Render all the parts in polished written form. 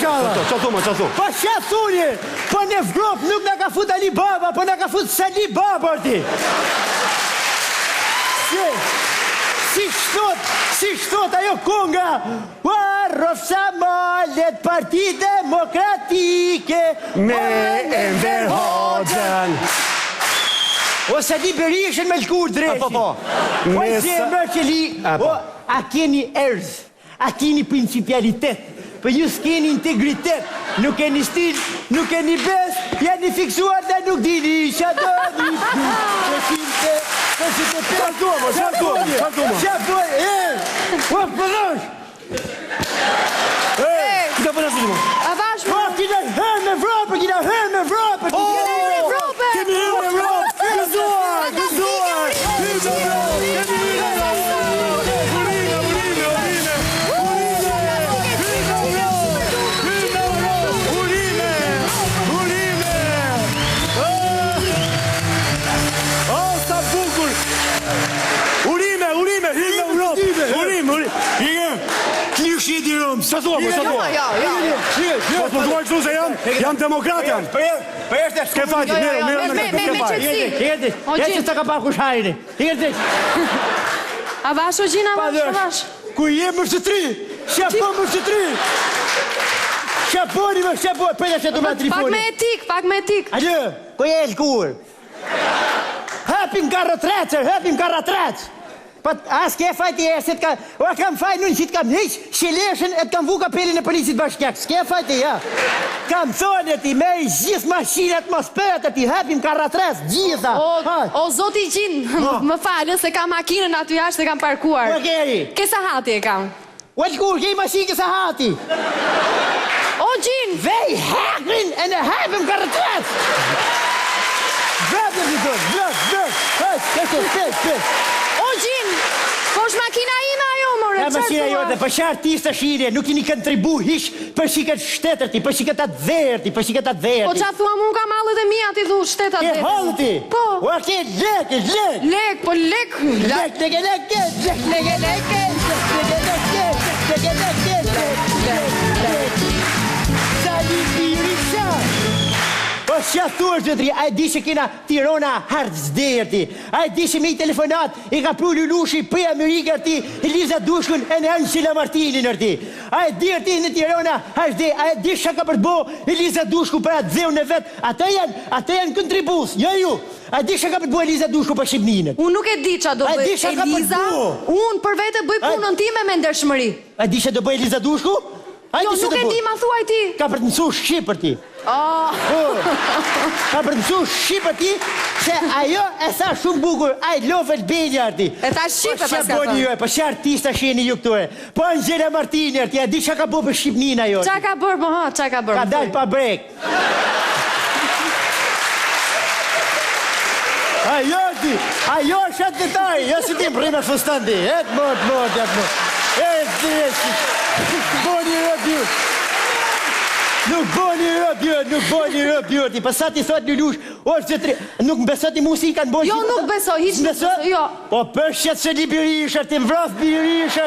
inshallah. Qato. Po çfarë thuni? Po në Evropë nuk na ka fut Ali Baba, po na ka fut Sali Baba ti. Si shtot ajo konga, rofsa malet Parti Demokratike me Enver Hoxhën. O Sali Berishën me lkur drejt. Po. O zemër që li, a keni erz, a keni principialitet, për ju s'keni integritet, nuk keni stil, nuk keni bes, jeni fiksuar dhe nuk dini që do një Sa thua? Po duaj kështu se jam demokrat janë. S'ke fajti, mirë. Që të ka pa kush hajri. Avash o gjina, avash. Ku je më shëtri? Shapo më shëtri? Shaponi më shaponi, përja që të ma trifoni. Pak me etik. Alë, ku je lkur? Hapim karratrec. As ke fajti e se t'ka... O kam fajt në që t'kam heq Shileshen e t'kam vu kapelin e polisit bashkjak. S'ke fajti, ja. Kam thonë e ti me i gjithë mashinat mos për e ti hapim karratres, gjitha. O zoti gjin, më falë se kam makinën aty jashtë dhe kam parkuar. O keri? Kesa hati e kam. O lkur, ke i mashinë kesa hati. O gjin! Vej hapin e në hapim karratres. Vëtë në vëtë. O gjin, po është makina ime ajo, more, qërë makina jote, për që artista shire, nuk i një kontribu hish për shiket shtetër ti, për shiket atë dherë ti. Po që thua mu ka malët e mija ti dhu shtetat dhe. Ke halë ti? Po. O ke lek. Lek, po lek. Sali Berisha. O që thua zëtri, a e di që kena Tirana hardzderti, a e di që me i telefonat i ka pru Lulushi për Amerikër ti, Eliza Dushkun e në Angela Martinin arti. A e di arti në Tirana hardzderti, a e di që ka për të bo Eliza Dushku për atë dheu në vetë, ata janë kontribus, ju. A di që ka për të bo Eliza Dushku për Shqipninët? Unë nuk e di që do bëj Eliza, unë për vete bëj punën time me ndershmëri. A di që do bëj Eliza Dushku? Jo, nuk e di ma thuaj ti. Ka për të mësu Shqipër ti. Ka për të mësu Shqipër ti, se ajo e sa shumë bukur, I love Albania arti. E ta Shqipë pas ka thënë. Po që artista sheni ju këtore. Po Angela Martini arti, a di që ka bërë për Shqipnina jo. Qa ka bërë, po ha, qa ka bërë. Ka dalë pa brek. Ajo është atë detaj, jo si ti më rrimë e fustandi. Etë mërë. Boni rëbjur. Nuk boni rëbjur. Ti pasat i thot Lulush, nuk më besot i musika në bojë. Jo, nuk beso, hiç nuk beso, jo. Po përshet se li Berisha, ti më vraf Berisha,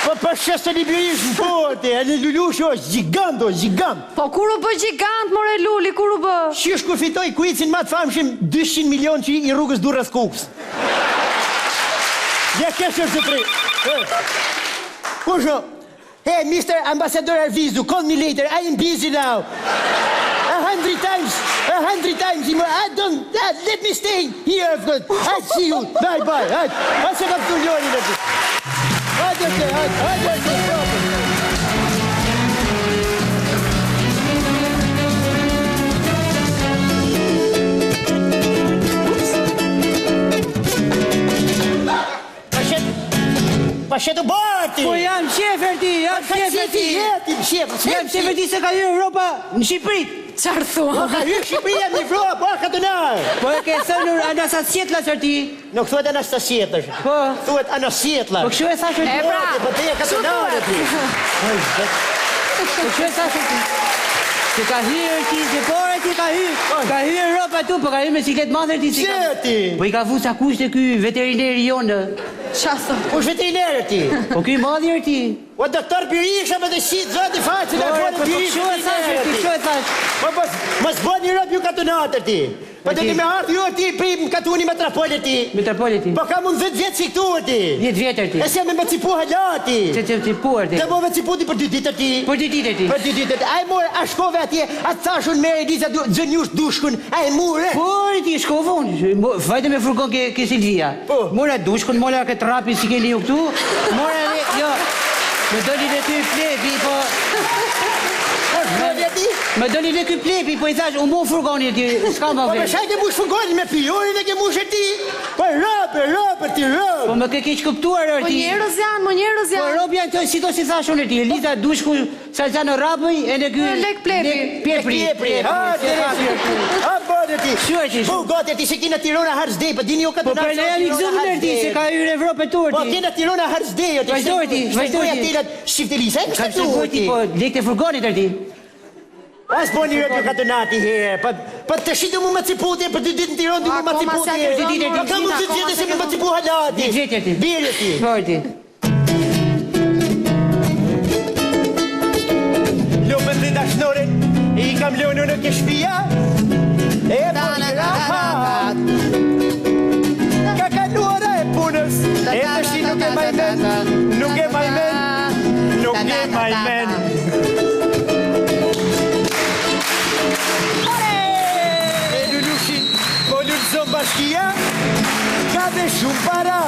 po përshet se li Berisha në bote, e në Lulush është gjigant. Po kur u bë gjigant, more Luli, kur u bë? Shish kur fitoj kuicin ma të famshim 200 milion që i rrugës Durrës Kukës. Ja keshë është të tre. Kusho, hey, Mr. Ambassador Arvizu, call me later, I am busy now. 100 times, let me stay here, I'll see you, bye. I'll set up to your university. Pashetu Barti! Po jam shefer ti, jam shefer ti se ka hyrë Europa në Shqipëri. Qarë thua? Ka hyrë Shqipëria në Evropë, po ka të nërë. Po e ke thënë Anastasjetla sër ti. Nuk thuet Anastasjetla. Po. Thuet Anasjetla. Po kështu e thashë ti. E pra, po te ka të nërë ti. Po kështu e thashë ti. Se ka hyrë ti, se pore ti ka hyrë. Ka hyrë Europa pa tu, po ka me siklet madhe ti. Qeti? Po I ka fu sa kushte ky veterineri jonë. Qaso? Kush veterineri ti? Po ky madhi ti. O doktor Birisha me të shit zoti faqin e folën Birisha. Shohet thash. Po mos bëni rob ju katunatër ti. Po do të më ardh ju ti prim katuni me trapolë ti. Me trapolë ti. Po kam unë 10 vjet si këtu ti. 10 vjetër ti. E si me cipu halati. Se cipuar ti. Dhe po me cipu ti për 2 ditë ti. Për 2 ditë ti. Për 2 ditë. Ai morë a shkove atje, a thashun me Eliza Xheniush dushkun. Ai morë. Po ti shkovon. Vajte me furgon ke Silvia. Po. Mora dushkun, mora ke trapi si ke liu këtu. Mora jo. Me doli dhe ty plepi, po... Me doli dhe ky plepi, po I thash, u mu furgoni ti, s'ka ma Po vesh. me shaj ke mush furgoni me pijorin e ke mush e ti. Po robe ti robe. Po me ke keq kuptuar Po ti. njerëz janë, mo njerëz Po janë. rob janë të si to si thash unë ti, Eliza dushku, Salzano Rapëj, e në ky... Lek plepi. Pjepri. Ha bërë ti. Shuaj ti. Po gati ti se kina Tirana Harzdej, po dini jo Po katunat. për ne janë I gëzuar ti, se ka hyrë Evropë tur Po ti. kina Tirana Harzdej. Vazhdoj ti. Shiftelisa, e Ka kështu shkoj ti, po lekte furgonit ti. As boni rëpjo katunati herë, po të shitu mu me ciputi, për 2 ditë në Tiranë, mu me ciputi. Po ka mu 2 vjetë se me cipu halati. 2 vjetë ti. Birë ti. Shkoj ti. Lupën dhe dashnorin, I kam lënë në këshpia, e po një rahat. Ka kaluara e punës, e të shi nuk e majmen, nuk e majmen, nuk e majmen. E lulushi, po lullëzon bashkia, ka dhe shumë para.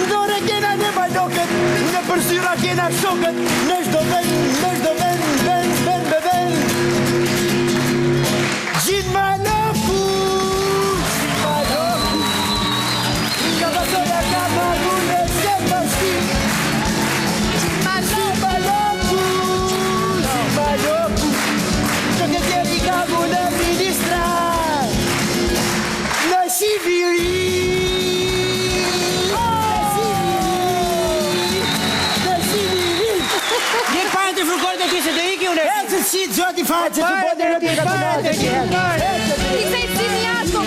Ndore kena në balokët, në përsyra kena shokët, në shdo ven, Gjin maloku, ka vasoja ka magune se pashti. Gjin maloku, që ke tjeri ka mune ministra, në Shiviri. Të furgonit e ti se do iki unë. E të si gjoti faqe, të bëndë rëpje katunate. I kthej si një ashtë,